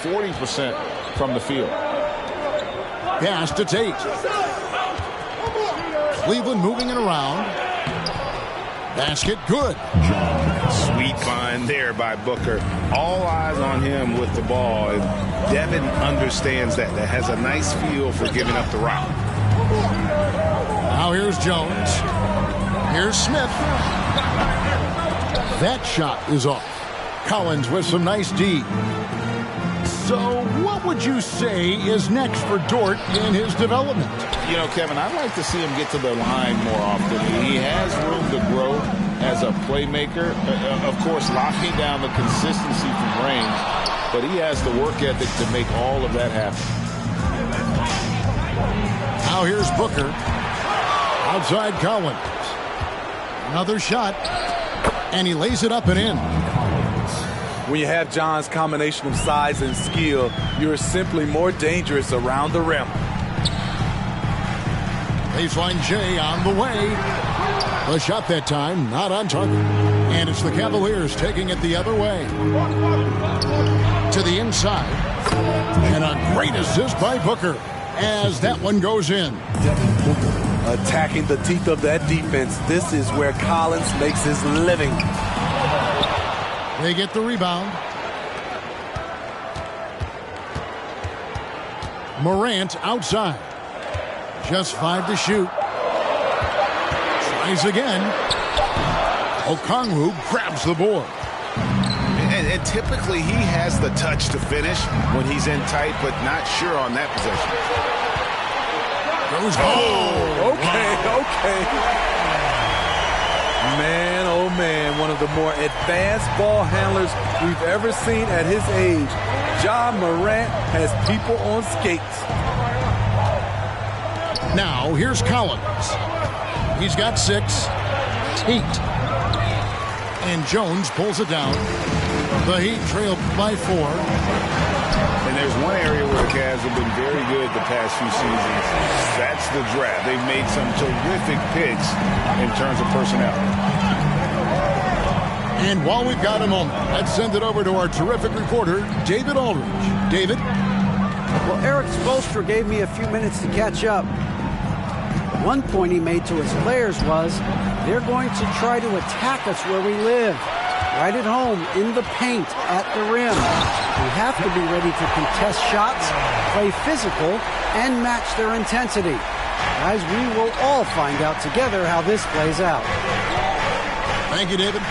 40% from the field. Pass to Tate. Cleveland moving it around. Basket good. Sweet find there by Booker. All eyes on him with the ball. And Devin understands that. That has a nice feel for giving up the rock. Now here's Jones. Here's Smith. That shot is off. Collins with some nice D. So what would you say is next for Dort in his development? You know, Kevin, I'd like to see him get to the line more often. He has room to grow as a playmaker. Of course, locking down the consistency from range, but he has the work ethic to make all of that happen. Now here's Booker. Outside Collins. Another shot. And he lays it up and in. When you have John's combination of size and skill, you're simply more dangerous around the rim. Baseline J on the way. The shot that time, not on target. And it's the Cavaliers taking it the other way. To the inside. And a great assist by Booker as that one goes in. Attacking the teeth of that defense. This is where Collins makes his living. They get the rebound. Morant outside. Just 5 to shoot. Tries again. Okongwu grabs the board. And typically he has the touch to finish when he's in tight, but not sure on that possession. Goes Okay. Man, oh man, one of the more advanced ball handlers we've ever seen at his age. Ja Morant has people on skates. Now, here's Collins. He's got 6. Tate. And Jones pulls it down. The Heat trail by 4. And there's one area where the Cavs have been very good the past few seasons. That's the draft. They've made some terrific picks in terms of personnel. And while we've got a moment, let's send it over to our terrific reporter, David Aldridge. David? Well, Eric Spoelstra gave me a few minutes to catch up. One point he made to his players was, they're going to try to attack us where we live. Right at home, in the paint, at the rim. We have to be ready to contest shots, play physical, and match their intensity. Guys, we will all find out together how this plays out. Thank you, David.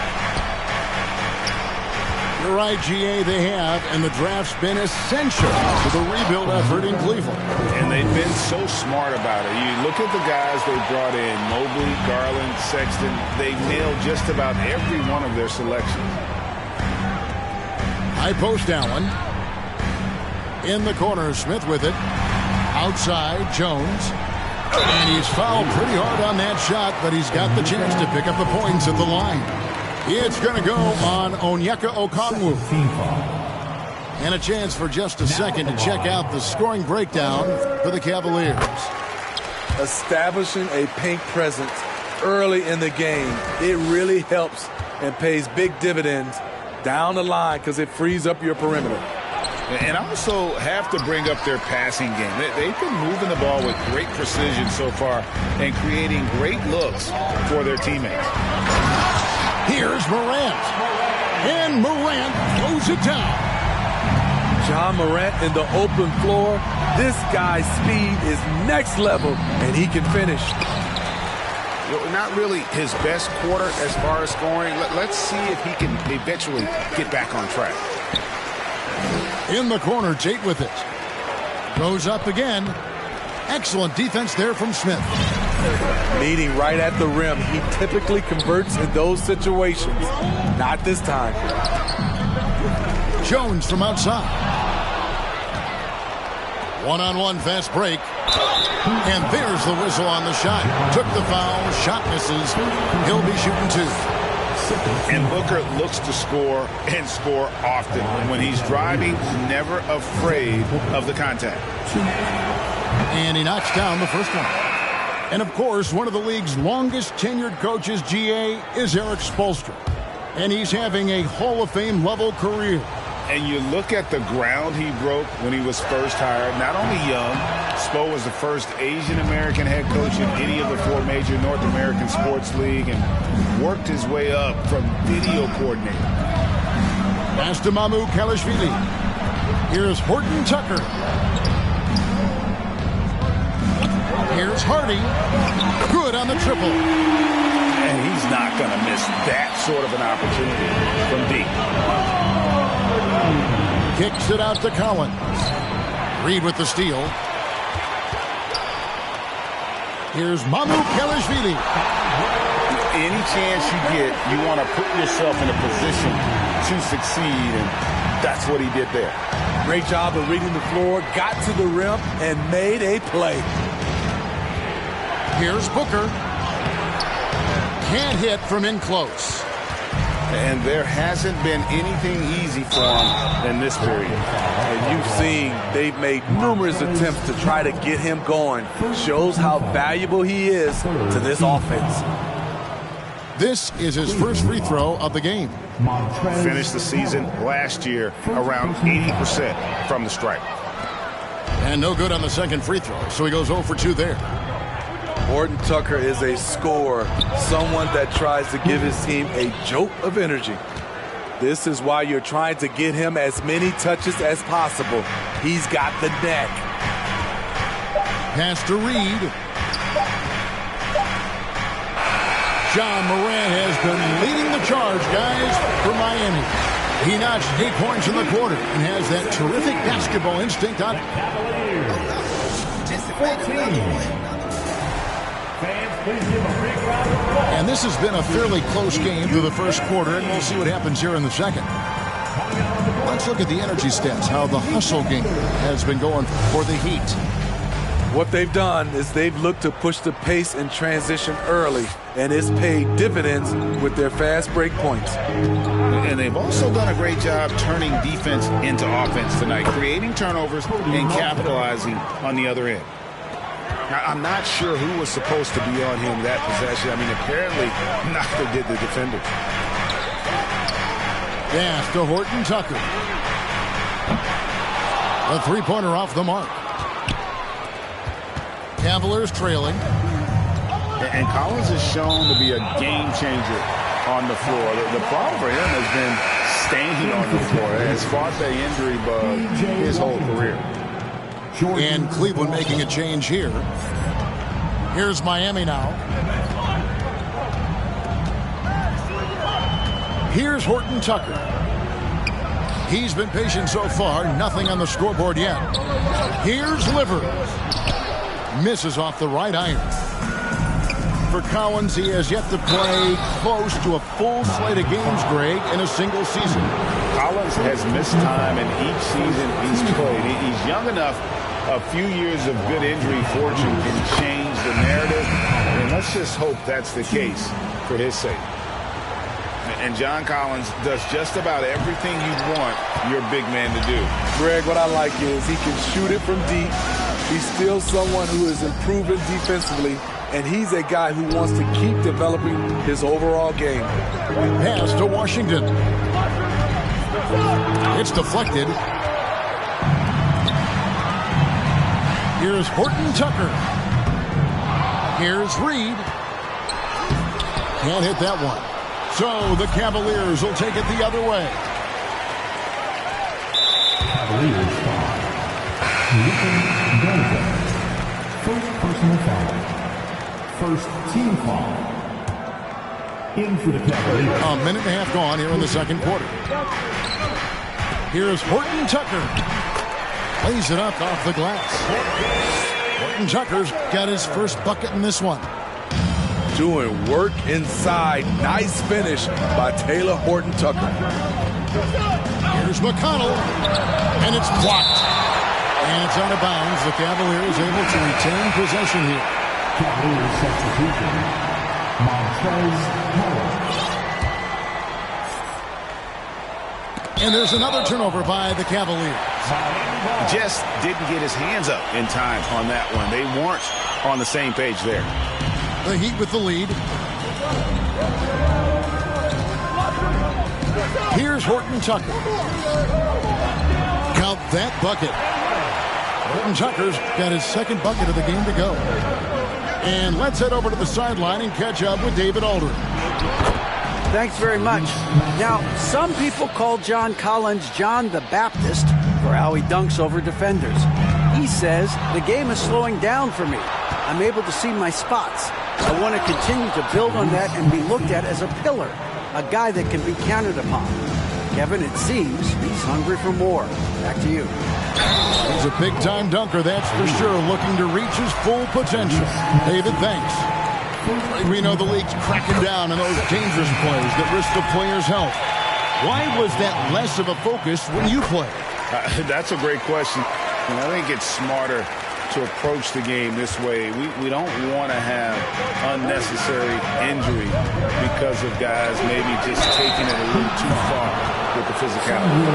You're right, GA, they have, and the draft's been essential to the rebuild effort in Cleveland. And they've been so smart about it. You look at the guys they brought in, Mobley, Garland, Sexton. They nailed just about every one of their selections. High post Allen. In the corner, Smith with it. Outside, Jones. And he's fouled pretty hard on that shot, but he's got the chance to pick up the points at the line. It's going to go on Onyeka Okongwu. And a chance for just a second to check out the scoring breakdown for the Cavaliers. Establishing a paint presence early in the game, it really helps and pays big dividends down the line because it frees up your perimeter. And also have to bring up their passing game. They've been moving the ball with great precision so far and creating great looks for their teammates. Here's Morant. And Morant throws it down. Ja Morant in the open floor. This guy's speed is next level, and he can finish. Well, not really his best quarter as far as scoring. Let's see if he can eventually get back on track. In the corner, Tate with it. Goes up again. Excellent defense there from Smith. Meeting right at the rim. He typically converts in those situations. Not this time. Jones from outside. One-on-one fast break. And there's the whistle on the shot. Took the foul. Shot misses. He'll be shooting 2. And Booker looks to score and score often. When he's driving, never afraid of the contact. And he knocks down the first one. And, of course, one of the league's longest-tenured coaches, GA, is Eric Spoelstra. And he's having a Hall of Fame-level career. And you look at the ground he broke when he was first hired. Not only young, Spo was the first Asian-American head coach in any of the 4 major North American sports league and worked his way up from video coordinator. Pass to Mamu Kalashvili. Here's Horton Tucker. Here's Hardy. Good on the triple. And he's not going to miss that sort of an opportunity from deep. Kicks it out to Collins. Reed with the steal. Here's Mamu Kalashvili. Any chance you get, you want to put yourself in a position to succeed, and that's what he did there. Great job of reading the floor, got to the rim, and made a play. Here's Booker. Can't hit from in close. And there hasn't been anything easy for him in this period. And you've seen they've made numerous attempts to try to get him going. Shows how valuable he is to this offense. This is his first free throw of the game. Finished the season last year around 80% from the stripe. And no good on the second free throw, so he goes 0 for 2 there. Horton Tucker is a scorer, someone that tries to give his team a jolt of energy. This is why you're trying to get him as many touches as possible. He's got the neck. Pass to Reed. John Morant has been leading the charge, guys, for Miami. He notched 8 points in the quarter and has that terrific basketball instinct on it. And this has been a fairly close game through the first quarter, and we'll see what happens here in the second. Let's look at the energy stats, how the hustle game has been going for the Heat. What they've done is they've looked to push the pace and transition early, and it's paid dividends with their fast break points. And they've also done a great job turning defense into offense tonight, creating turnovers and capitalizing on the other end. Now, I'm not sure who was supposed to be on him that possession. I mean, apparently neither did the defenders. Pass to Horton Tucker. A three-pointer off the mark. Cavaliers trailing. And Collins is shown to be a game changer on the floor. The problem for him has been staying on the floor. Has fought the injury bug his whole career. And Cleveland making a change here. Here's Miami now. Here's Horton Tucker. He's been patient so far. Nothing on the scoreboard yet. Here's Livers. Misses off the right iron. For Collins, he has yet to play close to a full slate of games, Greg, in a single season. Collins has missed time in each season he's played. He's young enough. A few years of good injury fortune can change the narrative, and let's just hope that's the case for his sake. And John Collins does just about everything you'd want your big man to do. Greg, what I like is he can shoot it from deep. He's still someone who is improving defensively, and he's a guy who wants to keep developing his overall game. Pass to Washington. It's deflected. Here's Horton Tucker. Here's Reed. Can't hit that one. So the Cavaliers will take it the other way. Cavaliers foul. First personal foul. First team foul. In for the Cavaliers. A minute and a half gone here in the second quarter. Here's Horton Tucker. Lays it up off the glass. Horton Tucker's got his first bucket in this one. Doing work inside. Nice finish by Taylor Horton Tucker. Here's McConnell. And it's blocked. And it's out of bounds. The Cavaliers able to retain possession here. Cavaliers substitution. Montrez Harrell. And there's another turnover by the Cavaliers. Just didn't get his hands up in time on that one. They weren't on the same page there. The Heat with the lead. Here's Horton Tucker. Count that bucket. Horton Tucker's got his second bucket of the game to go. And let's head over to the sideline and catch up with David Aldridge. Thanks very much. Now, some people call John Collins John the Baptist for how he dunks over defenders. He says, the game is slowing down for me. I'm able to see my spots. I want to continue to build on that and be looked at as a pillar, a guy that can be counted upon. Kevin, it seems he's hungry for more. Back to you. He's a big-time dunker, that's for sure, looking to reach his full potential. David, thanks. We know the league's cracking down on those dangerous plays that risk the player's health. Why was that less of a focus when you play? That's a great question. And I think it's smarter to approach the game this way. We don't want to have unnecessary injury because of guys maybe just taking it a little too far with the physicality.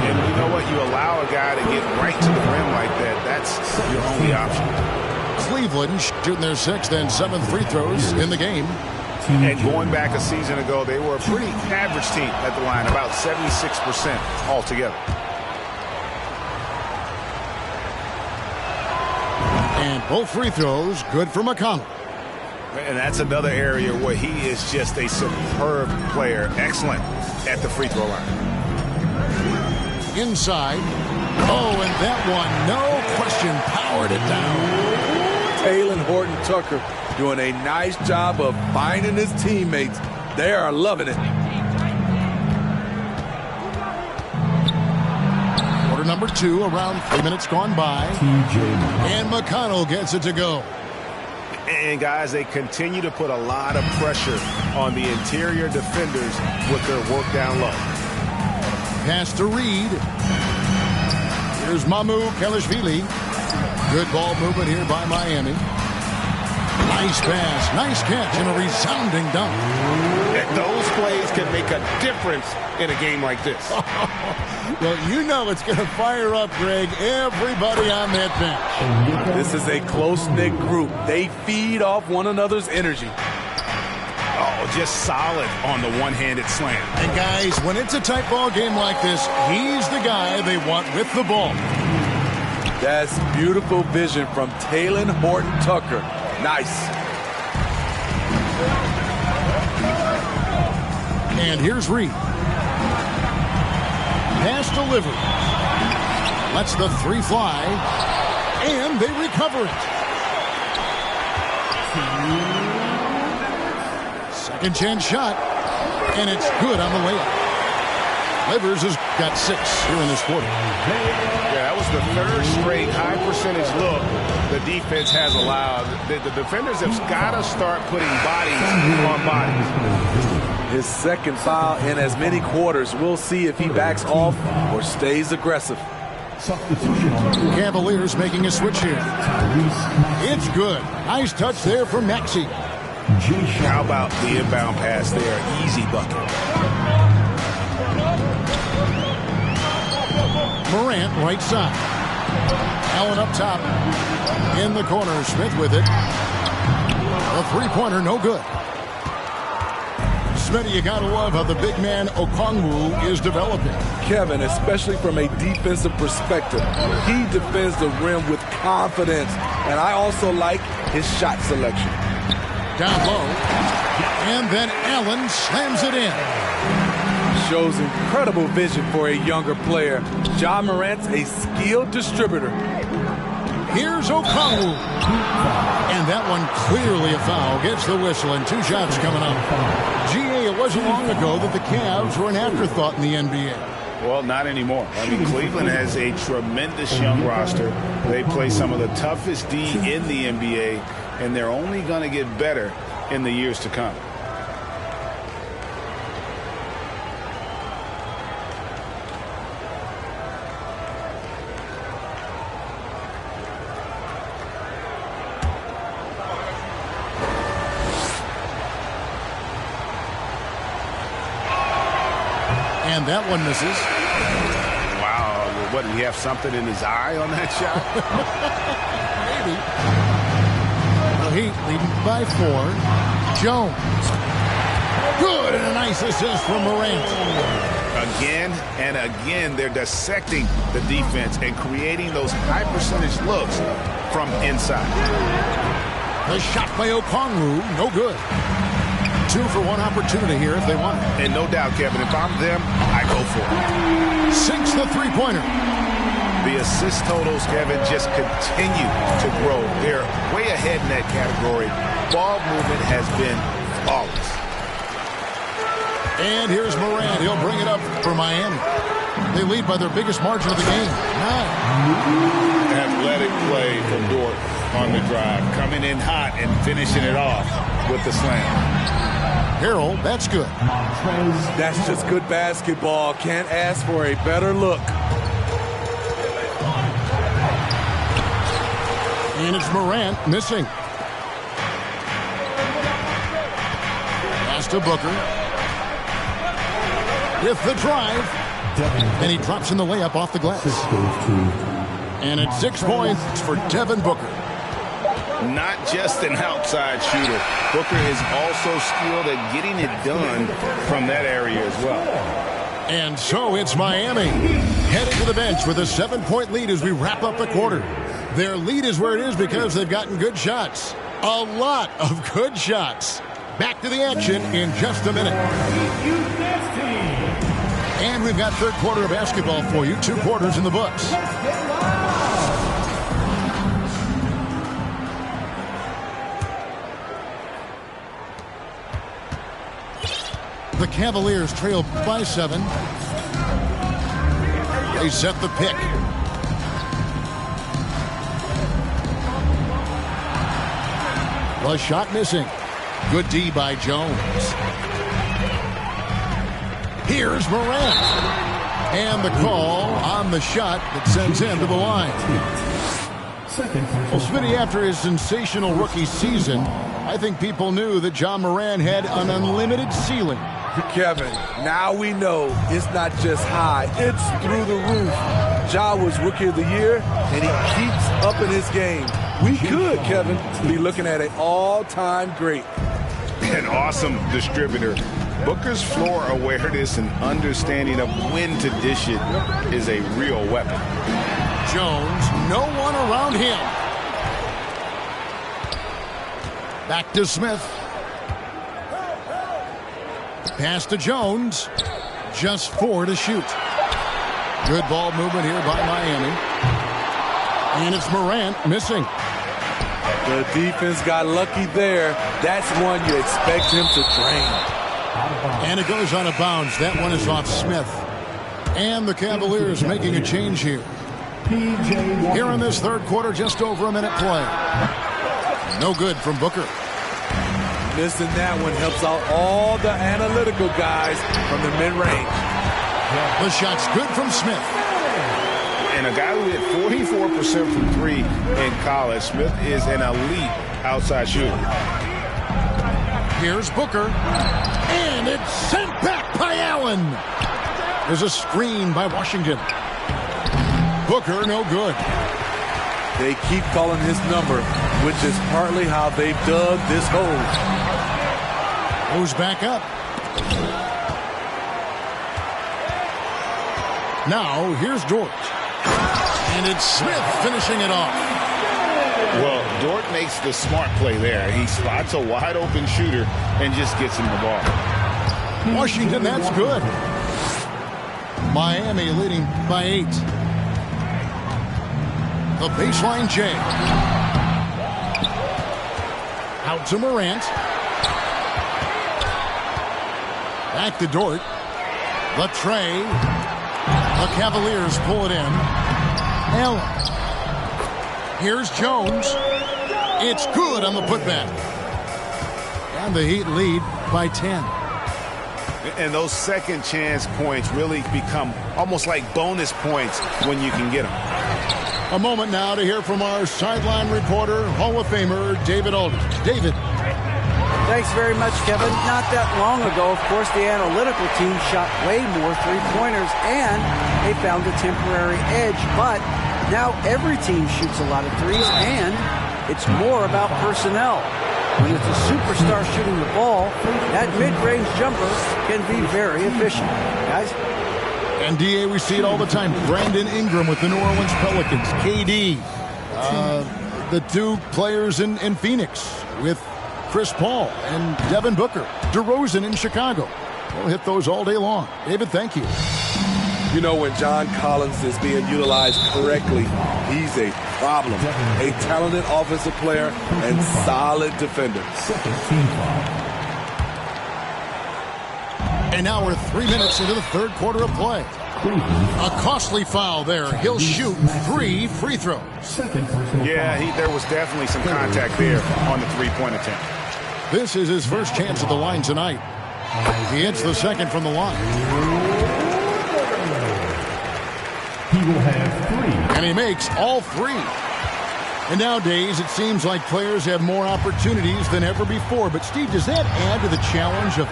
And you know what? You allow a guy to get right to the rim like that, that's your only option. Cleveland shooting their 6th and 7th free throws in the game. And going back a season ago, they were a pretty average team at the line, about 76% altogether. And both free throws good for McConnell. And that's another area where he is just a superb player. Excellent at the free throw line. Inside. Oh, and that one, no question, powered it down. Taylor Horton Tucker doing a nice job of finding his teammates. They are loving it. Quarter number 2, around 3 minutes gone by. And McConnell gets it to go. And guys, they continue to put a lot of pressure on the interior defenders with their work down low. Pass to Reed. Here's Mamu Kelishvili. Good ball movement here by Miami. Nice pass, nice catch, and a resounding dunk. Those plays can make a difference in a game like this. Well, you know it's going to fire up, Greg, everybody on that bench. This is a close-knit group. They feed off one another's energy. Oh, just solid on the one-handed slam. And guys, when it's a tight ball game like this, he's the guy they want with the ball. That's beautiful vision from Taylor Horton Tucker. Nice. And here's Reed. Pass delivered. Lets the 3 fly. And they recover it. Second chance shot. And it's good on the layup. Livers has got 6 here in this quarter. Yeah, that was the 3rd straight high percentage look the defense has allowed. The defenders have got to start putting bodies on bodies. His second foul in as many quarters. We'll see if he backs off or stays aggressive. Cavaliers making a switch here. It's good. Nice touch there from Maxey. How about the inbound pass there? Easy bucket. Morant right side. Allen up top. In the corner. Smith with it. A 3-pointer, no good. Smitty, you gotta love how the big man Okongwu is developing. Kevin, especially from a defensive perspective, he defends the rim with confidence. And I also like his shot selection. Down low. And then Allen slams it in. Shows incredible vision for a younger player. Ja Morant's a skilled distributor. Here's Okongwu. And that one clearly a foul. Gets the whistle and 2 shots coming up. GA, it wasn't long ago that the Cavs were an afterthought in the NBA. Well, not anymore. I mean, Cleveland has a tremendous young roster. They play some of the toughest D in the NBA, and they're only going to get better in the years to come. And that one misses. Wow. What, did he have something in his eye on that shot? Maybe. The Heat leading by 4. Jones. Good, and a nice assist from Morant. Again and again, they're dissecting the defense and creating those high-percentage looks from inside. The shot by Okongwu, no good. 2 for 1 opportunity here if they want it. And no doubt, Kevin, if I'm them, I go for it. Sinks the three-pointer. The assist totals, Kevin, just continue to grow. They're way ahead in that category. Ball movement has been flawless. And here's Morant. He'll bring it up for Miami. They lead by their biggest margin of the game, 9. Athletic play from Dort on the drive. Coming in hot and finishing it off with the slam. Harrell, that's good. That's just good basketball. Can't ask for a better look. And it's Morant missing. Pass to Booker. With the drive. And he drops in the layup off the glass. And it's 6 points for Devin Booker. Not just an outside shooter. Booker is also skilled at getting it done from that area as well. And so it's Miami heading to the bench with a 7-point lead as we wrap up the quarter. Their lead is where it is because they've gotten good shots. A lot of good shots. Back to the action in just a minute. And we've got third quarter of basketball for you. 2 quarters in the books. The Cavaliers trail by 7. They set the pick. The shot missing. Good D by Jones. Here's Morant. And the call on the shot that sends him to the line. Well, Smitty, after his sensational rookie season, I think people knew that John Morant had an unlimited ceiling. Kevin, now we know it's not just high, it's through the roof. Ja was Rookie of the Year, and he keeps up in his game. We could, Kevin, be looking at an all-time great. An awesome distributor. Booker's floor awareness and understanding of when to dish it is a real weapon. Jones, no one around him. Back to Smith. Pass to Jones. Just 4 to shoot. Good ball movement here by Miami. And it's Morant missing. The defense got lucky there. That's one you expect him to drain. And it goes out of bounds. That one is off Smith. And the Cavaliers making a change here. Here in this third quarter, just over a minute play. No good from Booker. Missing that one helps out all the analytical guys from the mid-range. The shot's good from Smith. And a guy who hit 44% from 3 in college, Smith is an elite outside shooter. Here's Booker. And it's sent back by Allen. There's a screen by Washington. Booker, no good. They keep calling his number, which is partly how they've dug this hole. Goes back up. Now, here's Dort. And it's Smith finishing it off. Well, Dort makes the smart play there. He spots a wide-open shooter and just gets him the ball. Washington, that's good. Miami leading by 8. The baseline J. Out to Morant. Back to Dort. The tray. The Cavaliers pull it in. Allen. Here's Jones. It's good on the putback. And the Heat lead by 10. And those second chance points really become almost like bonus points when you can get them. A moment now to hear from our sideline reporter, Hall of Famer David Aldridge. David. Thanks very much, Kevin. Not that long ago, of course, the analytical team shot way more three-pointers, and they found a temporary edge. But now every team shoots a lot of threes, and it's more about personnel. When it's a superstar shooting the ball, that mid-range jumper can be very efficient. Guys? And DA, we see it all the time. Brandon Ingram with the New Orleans Pelicans. KD, the two players in Phoenix with Chris Paul and Devin Booker. DeRozan in Chicago. We'll hit those all day long. David, thank you. You know, when John Collins is being utilized correctly, he's a problem. A talented offensive player and solid defender. Second team foul. And now we're 3 minutes into the third quarter of play. A costly foul there. He'll shoot 3 free throws. Second personal Yeah, foul. there was definitely some contact there on the three-point attempt. This is his first chance at the line tonight. He hits the second from the line. He will have 3. And he makes all 3. And nowadays, it seems like players have more opportunities than ever before. But, Steve, does that add to the challenge of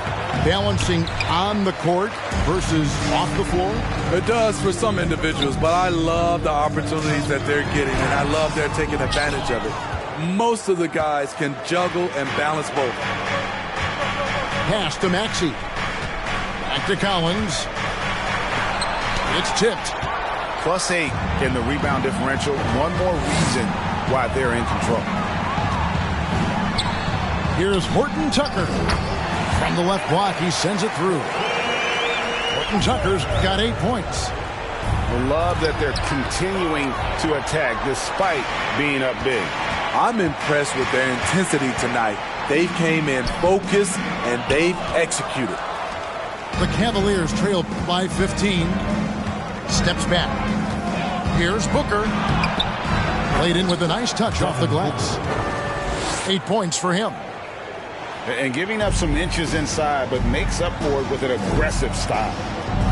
balancing on the court versus off the floor? It does for some individuals, but I love the opportunities that they're getting, and I love they're taking advantage of it. Most of the guys can juggle and balance both. Pass to Maxey. Back to Collins. It's tipped. +8 in the rebound differential. One more reason why they're in control. Here's Horton Tucker. From the left block, he sends it through. Horton Tucker's got 8 points. I love that they're continuing to attack despite being up big. I'm impressed with their intensity tonight. They came in focused, and they've executed. The Cavaliers trail by 15. Steps back. Here's Booker. Played in with a nice touch off the glass. 8 points for him. And giving up some inches inside, but makes up for it with an aggressive style.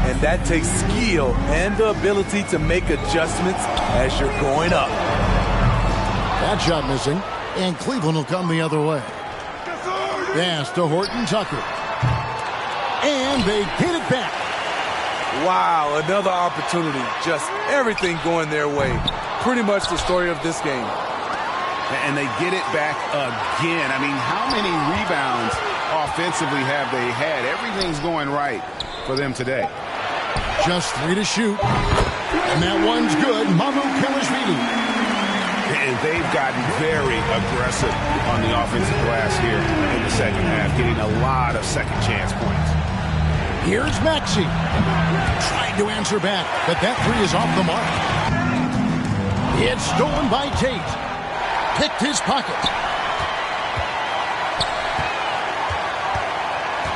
And that takes skill and the ability to make adjustments as you're going up. That shot missing, and Cleveland will come the other way. Pass to Horton Tucker. And they get it back. Wow, another opportunity. Just everything going their way. Pretty much the story of this game. And they get it back again. I mean, how many rebounds offensively have they had? Everything's going right for them today. Just 3 to shoot. And that one's good. Mamu Kelishvili. And they've gotten very aggressive on the offensive glass here in the second half, getting a lot of second chance points. Here's Maxey. Trying to answer back, but that 3 is off the mark. It's stolen by Tate. Picked his pocket.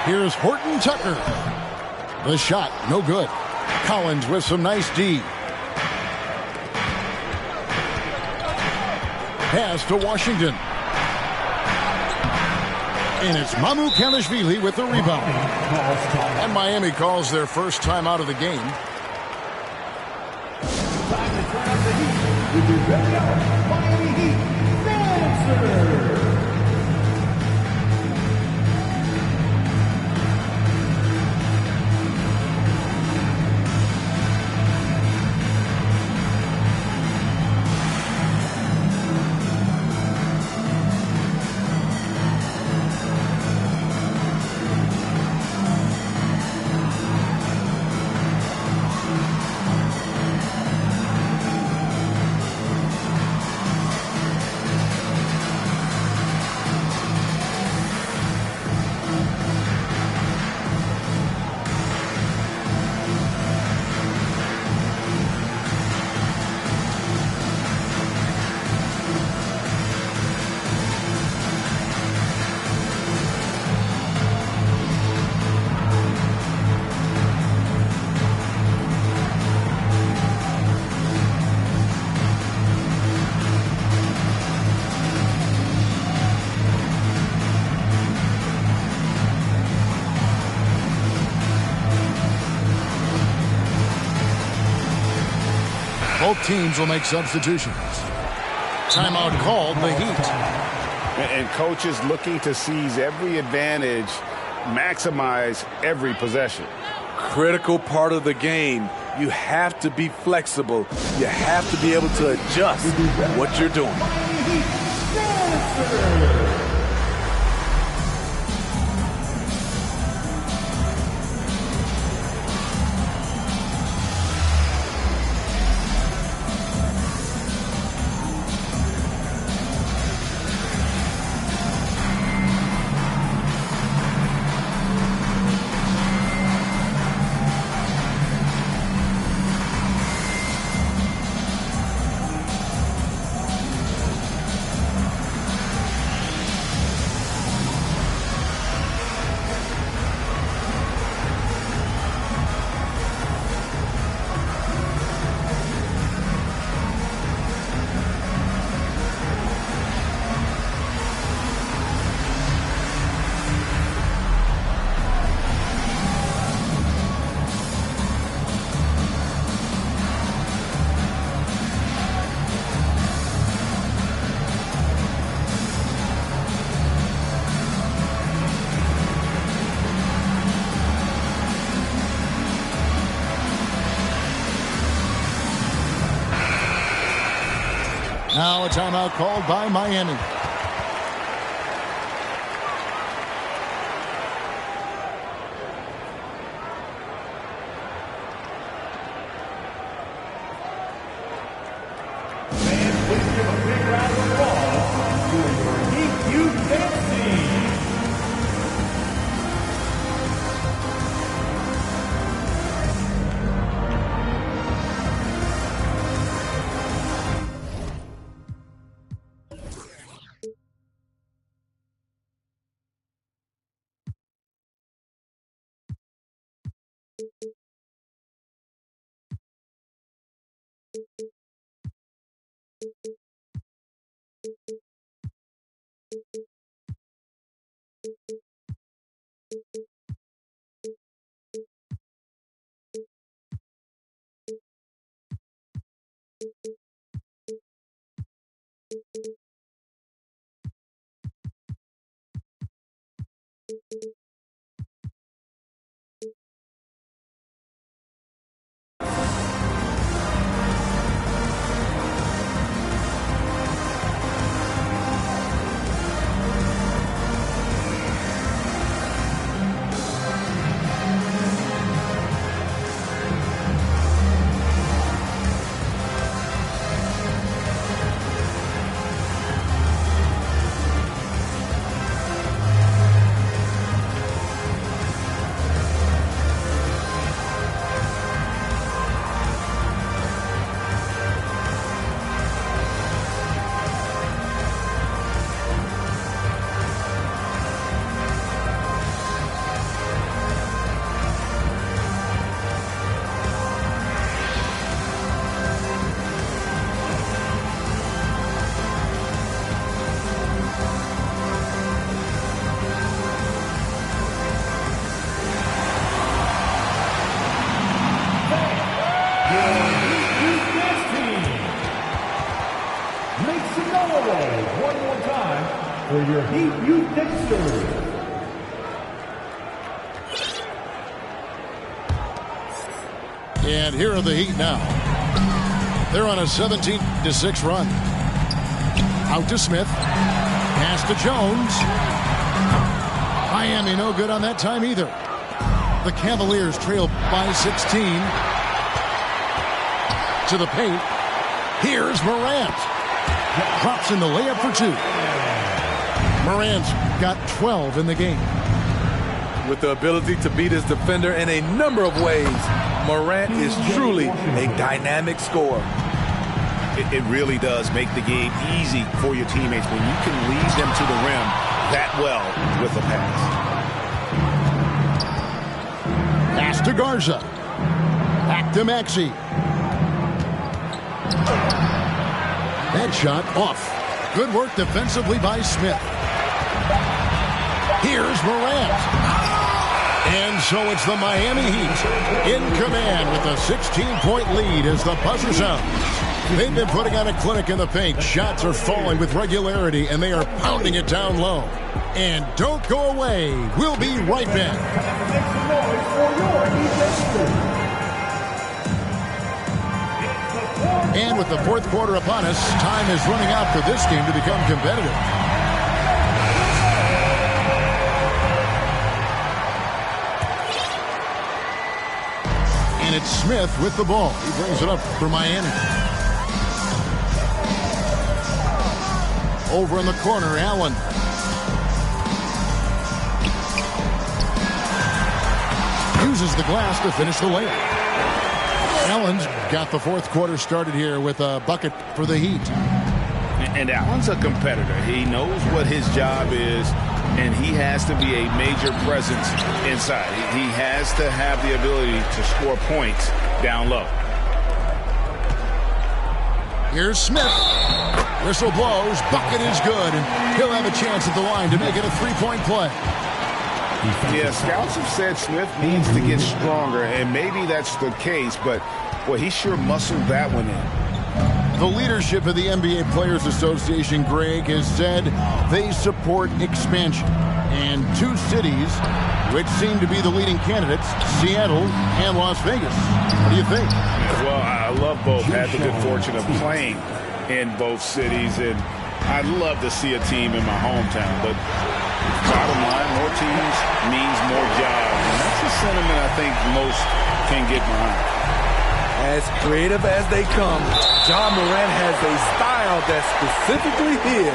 Here's Horton Tucker. The shot, no good. Collins with some nice D. Pass to Washington. And it's Mamu Kelishvili with the rebound. And Miami calls their first time out of the game. Time to turn up the heat with your very own Miami Heat Dancer. Both teams will make substitutions. Timeout called, the Heat. And coaches looking to seize every advantage, maximize every possession. Critical part of the game. You have to be flexible. You have to be able to adjust what you're doing. Now a timeout called by Miami. For your Heat Youth victory. And here are the Heat now. They're on a 17-6 run. Out to Smith. Pass to Jones. Miami no good on that time either. The Cavaliers trail by 16. To the paint. Here's Morant. Drops in the layup for two. Morant's got 12 in the game. With the ability to beat his defender in a number of ways, Morant is truly a dynamic scorer. It really does make the game easy for your teammates when you can lead them to the rim that well with a pass. Pass to Garza. Back to Maxey. That shot off. Good work defensively by Smith. Here's Morant. And so it's the Miami Heat in command with a 16-point lead as the buzzer sounds. They've been putting on a clinic in the paint. Shots are falling with regularity, and they are pounding it down low. And don't go away. We'll be right back. And with the fourth quarter upon us, time is running out for this game to become competitive. And it's Smith with the ball. He brings it up for Miami. Over in the corner, Allen. Uses the glass to finish the layup. Allen's got the fourth quarter started here with a bucket for the Heat. And Allen's a competitor. He knows what his job is, and he has to be a major presence inside. He has to have the ability to score points down low. Here's Smith. Whistle blows. Bucket is good, and he'll have a chance at the line to make it a three-point play. Yeah, scouts have said Smith needs to get stronger, and maybe that's the case, but, well, he sure muscled that one in. The leadership of the NBA Players Association, Greg, has said they support expansion. And two cities which seem to be the leading candidates, Seattle and Las Vegas. What do you think? Well, I love both. Had the good fortune of playing in both cities, and I'd love to see a team in my hometown, but bottom line, more teams means more jobs, and that's the sentiment I think most can get behind. As creative as they come, Ja Morant has a style that's specifically his.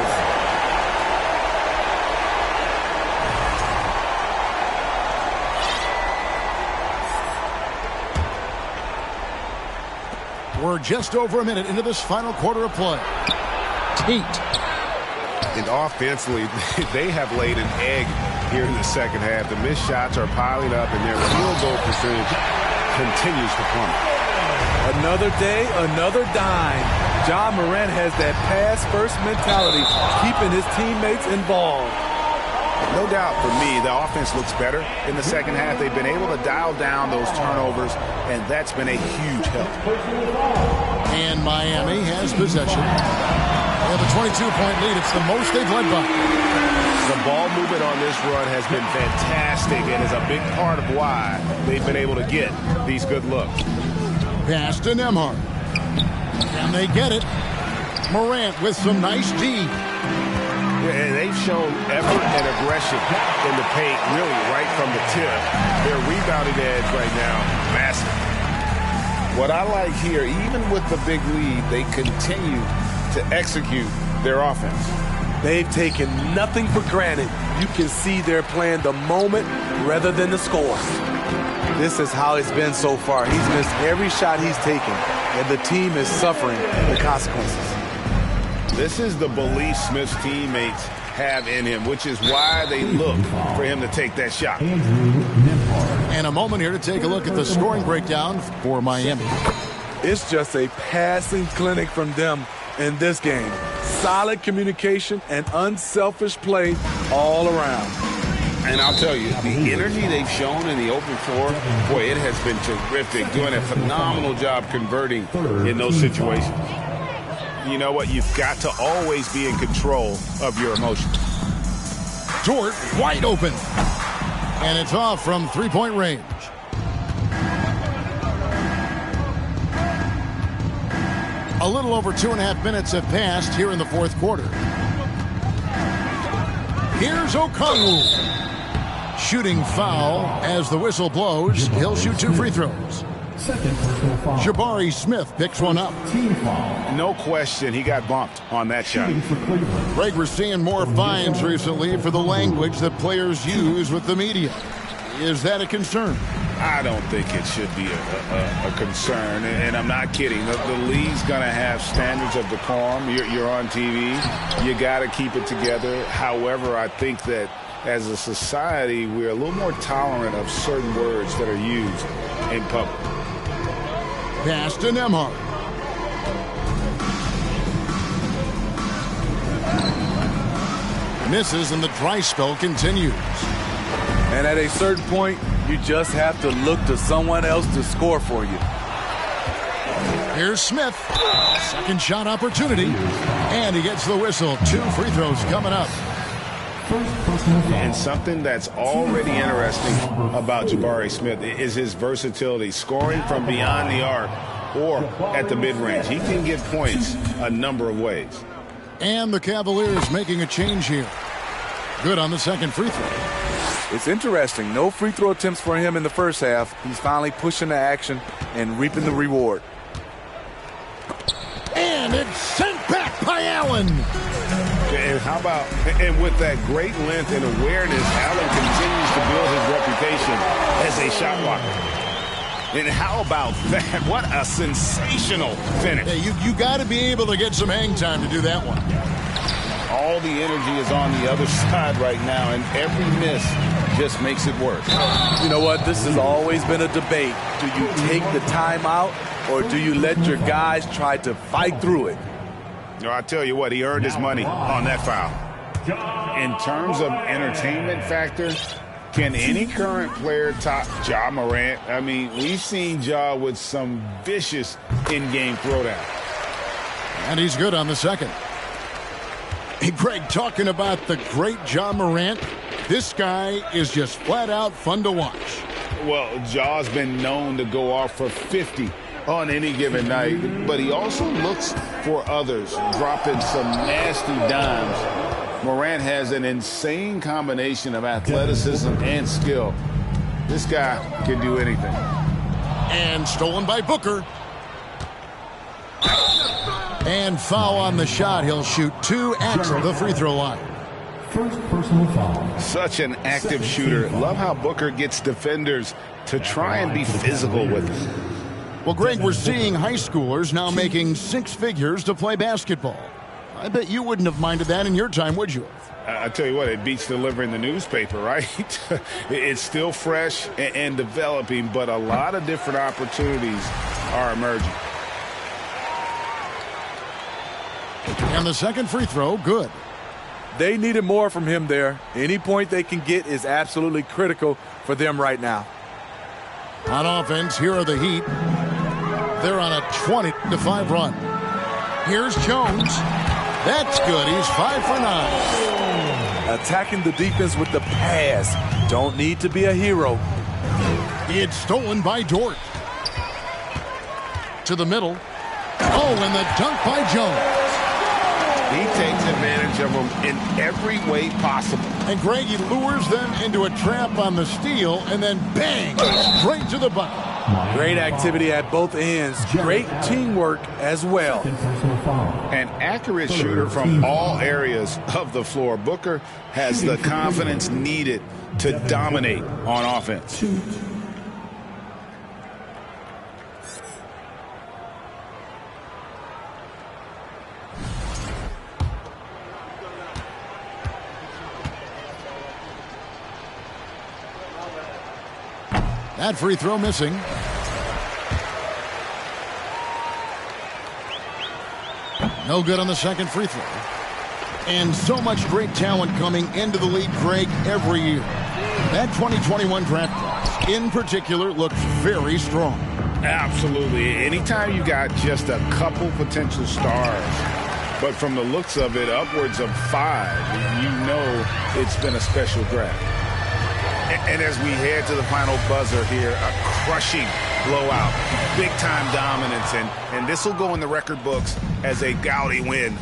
We're just over a minute into this final quarter of play. Tate. And offensively, they have laid an egg here in the second half. The missed shots are piling up, and their field goal percentage continues to plummet. Another day, another dime. Ja Morant has that pass-first mentality, keeping his teammates involved. No doubt for me, the offense looks better in the second half. They've been able to dial down those turnovers, and that's been a huge help. And Miami has possession. They have a 22-point lead. It's the most they've led by. The ball movement on this run has been fantastic and is a big part of why they've been able to get these good looks. Pass to Nembhard. And they get it. Morant with some nice D. And they've shown effort and aggression in the paint, really right from the tip. Their rebounding edge right now, massive. What I like here, even with the big lead, they continue to execute their offense. They've taken nothing for granted. You can see they're playing the moment rather than the score. This is how it's been so far. He's missed every shot he's taken, and the team is suffering the consequences. This is the belief Smith's teammates have in him, which is why they look for him to take that shot. And a moment here to take a look at the scoring breakdown for Miami. It's just a passing clinic from them in this game. Solid communication and unselfish play all around. And I'll tell you, the energy they've shown in the open floor, boy, it has been terrific, doing a phenomenal job converting in those situations. You know what? You've got to always be in control of your emotions. Dort wide open. And it's off from three-point range. A little over 2.5 minutes have passed here in the fourth quarter. Here's Okongwu. Shooting foul as the whistle blows. He'll shoot 2 free throws. Jabari Smith picks one up. No question, he got bumped on that shot. Greg, we're seeing more fines recently for the language that players use with the media. Is that a concern? I don't think it should be a concern, and I'm not kidding. The league's going to have standards of decorum. You're on TV. You got to keep it together. However, I think that as a society, we're a little more tolerant of certain words that are used in public. Pass to Nembhard. Misses, and the dry spell continues. And at a certain point, you just have to look to someone else to score for you. Here's Smith. Second shot opportunity. And he gets the whistle. 2 free throws coming up. And something that's already interesting about Jabari Smith is his versatility, scoring from beyond the arc or at the mid-range. He can get points a number of ways. And the Cavaliers making a change here. Good on the second free throw. It's interesting. No free throw attempts for him in the first half. He's finally pushing the action and reaping the reward. And it's sent back by Allen. And how about, and with that great length and awareness, Allen continues to build his reputation as a shot blocker. And how about that? What a sensational finish. Yeah, you got to be able to get some hang time to do that one. All the energy is on the other side right now, and every miss just makes it worse. You know what? This has always been a debate. Do you take the timeout, or do you let your guys try to fight through it? No, I tell you what, he earned his money on that foul. In terms of entertainment factor, can any current player top Ja Morant? I mean, we've seen Ja with some vicious in-game throwdown. And he's good on the second. Hey, Greg, talking about the great Ja Morant, this guy is just flat out fun to watch. Well, Ja's been known to go off for 50 on any given night, but he also looks for others, dropping some nasty dimes. Morant has an insane combination of athleticism and skill. This guy can do anything. And stolen by Booker. And foul on the shot. He'll shoot 2 at the free throw line. First personal foul. Such an active shooter. Love how Booker gets defenders to try and be physical with him. Well, Greg, we're seeing high schoolers now making 6 figures to play basketball. I bet you wouldn't have minded that in your time, would you? I tell you what, it beats delivering the newspaper, right? It's still fresh and developing, but a lot of different opportunities are emerging. And the second free throw, good. They needed more from him there. Any point they can get is absolutely critical for them right now. On offense, here are the Heat. They're on a 20-5 run. Here's Jones. That's good. He's 5 for 9. Attacking the defense with the pass. Don't need to be a hero. It's stolen by Dort. To the middle. Oh, and the dunk by Jones. He takes advantage of them in every way possible. And Greg, he lures them into a trap on the steal, and then bang, straight to the bucket. Great activity at both ends. Great teamwork as well. An accurate shooter from all areas of the floor. Booker has the confidence needed to dominate on offense. That free throw missing. No good on the second free throw. And so much great talent coming into the league, Greg, every year. That 2021 draft class, in particular, looks very strong. Absolutely. Anytime you got just a couple potential stars, but from the looks of it, upwards of 5, you know it's been a special draft. And as we head to the final buzzer here, a crushing blowout, big-time dominance, and this will go in the record books as a gaudy win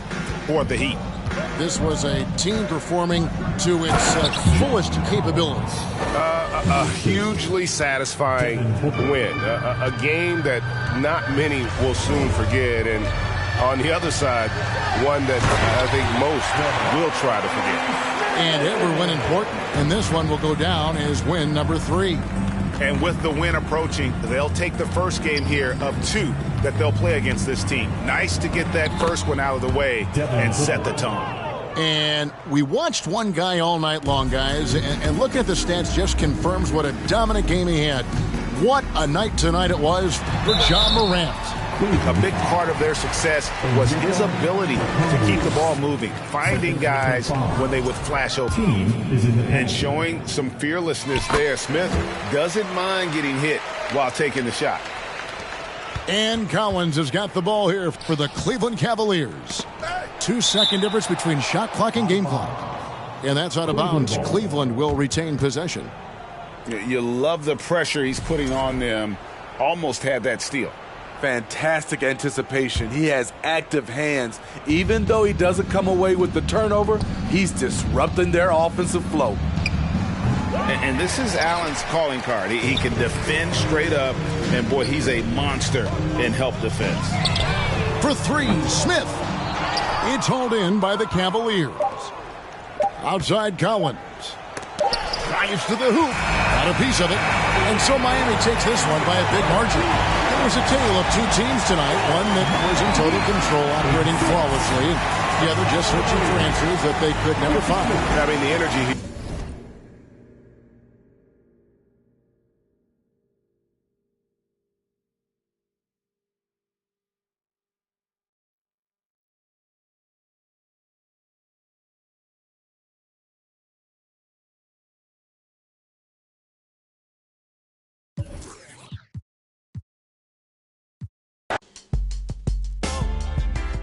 for the Heat. This was a team performing to its fullest capabilities. A hugely satisfying win, a game that not many will soon forget, and on the other side, one that I think most will try to forget. And every win important, and this one will go down as win number 3. And with the win approaching, they'll take the first game here of 2 that they'll play against this team. Nice to get that first one out of the way and set the tone. And we watched one guy all night long, guys, and looking at the stats just confirms what a dominant game he had. What a night tonight it was for John Morant. A big part of their success was his ability to keep the ball moving, finding guys when they would flash open, and showing some fearlessness there. Smith doesn't mind getting hit while taking the shot. And Collins has got the ball here for the Cleveland Cavaliers. 2-second difference between shot clock and game clock. And that's out of bounds. Cleveland will retain possession. You love the pressure he's putting on them. Almost had that steal. Fantastic anticipation. He has active hands. Even though he doesn't come away with the turnover, he's disrupting their offensive flow. And this is Allen's calling card. He can defend straight up, and boy, he's a monster in help defense. For 3, Smith. It's hauled in by the Cavaliers. Outside Collins. Drives to the hoop. Got a piece of it. And so Miami takes this one by a big margin. It was a tale of 2 teams tonight. One that was in total control, operating flawlessly. The other just searching for answers that they could never find. I mean, the energy